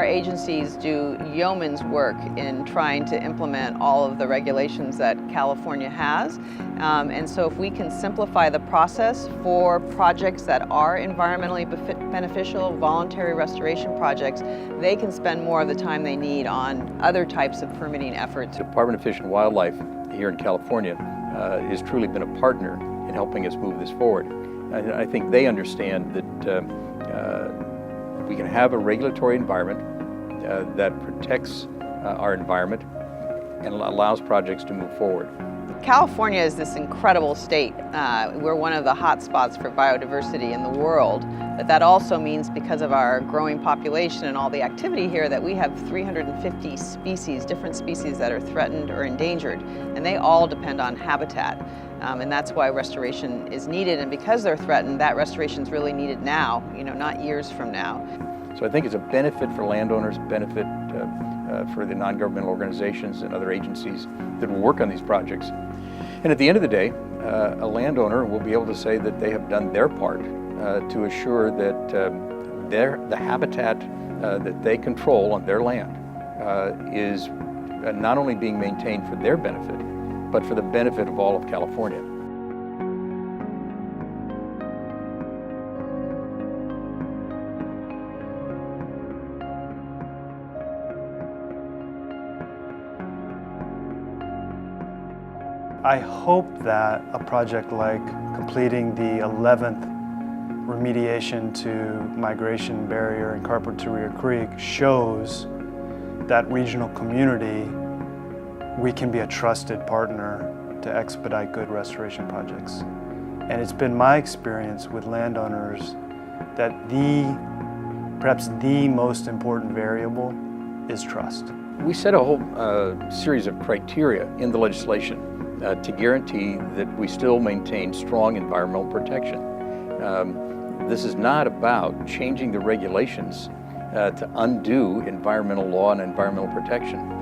agencies do yeoman's work in trying to implement all of the regulations that California has. And so if we can simplify the process for projects that are environmentally beneficial, voluntary restoration projects, they can spend more of the time they need on other types of permitting efforts. The Department of Fish and Wildlife here in California has truly been a partner in helping us move this forward. I think they understand that we can have a regulatory environment that protects our environment and allows projects to move forward. California is this incredible state. We're one of the hot spots for biodiversity in the world, but that also means because of our growing population and all the activity here that we have 350 species, different species that are threatened or endangered, and they all depend on habitat. And that's why restoration is needed, and because they're threatened, that restoration is really needed now, not years from now. So I think it's a benefit for landowners, benefit for the non-governmental organizations and other agencies that will work on these projects. And at the end of the day, a landowner will be able to say that they have done their part to assure that the habitat that they control on their land is not only being maintained for their benefit, but for the benefit of all of California. I hope that a project like completing the 11th remediation to migration barrier in Carpinteria Creek shows that regional community we can be a trusted partner to expedite good restoration projects. And it's been my experience with landowners that perhaps the most important variable is trust. We set a whole series of criteria in the legislation to guarantee that we still maintain strong environmental protection. This is not about changing the regulations to undo environmental law and environmental protection.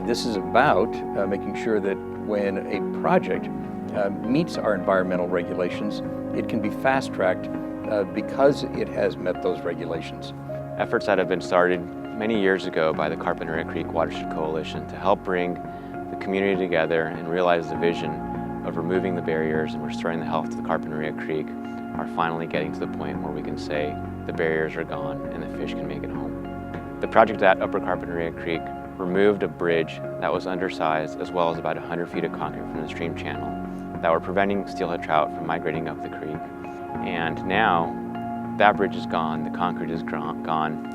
This is about making sure that when a project meets our environmental regulations, it can be fast-tracked because it has met those regulations. Efforts that have been started many years ago by the Carpinteria Creek Watershed Coalition to help bring the community together and realize the vision of removing the barriers and restoring the health of the Carpinteria Creek are finally getting to the point where we can say the barriers are gone and the fish can make it home. The project at Upper Carpinteria Creek removed a bridge that was undersized, as well as about 100 feet of concrete from the stream channel that were preventing steelhead trout from migrating up the creek. And now that bridge is gone, the concrete is gone,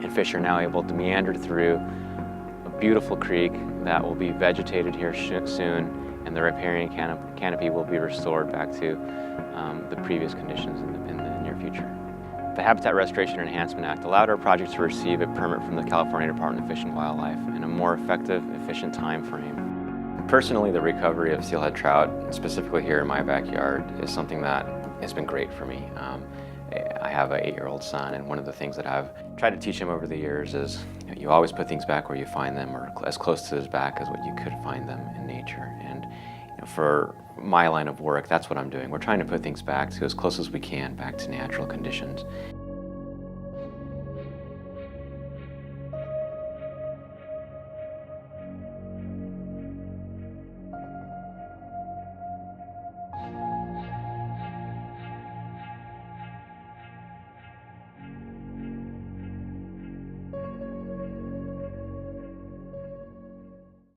and fish are now able to meander through a beautiful creek that will be vegetated here soon, and the riparian canopy will be restored back to the previous conditions in the near future. The Habitat Restoration Enhancement Act allowed our project to receive a permit from the California Department of Fish and Wildlife in a more effective, efficient time frame. Personally, the recovery of steelhead trout, specifically here in my backyard, is something that has been great for me. I have an 8-year-old son, and one of the things that I've tried to teach him over the years is you always put things back where you find them, or as close to his back as what you could find them in nature. And for my line of work, that's what I'm doing. We're trying to put things back to as close as we can, back to natural conditions.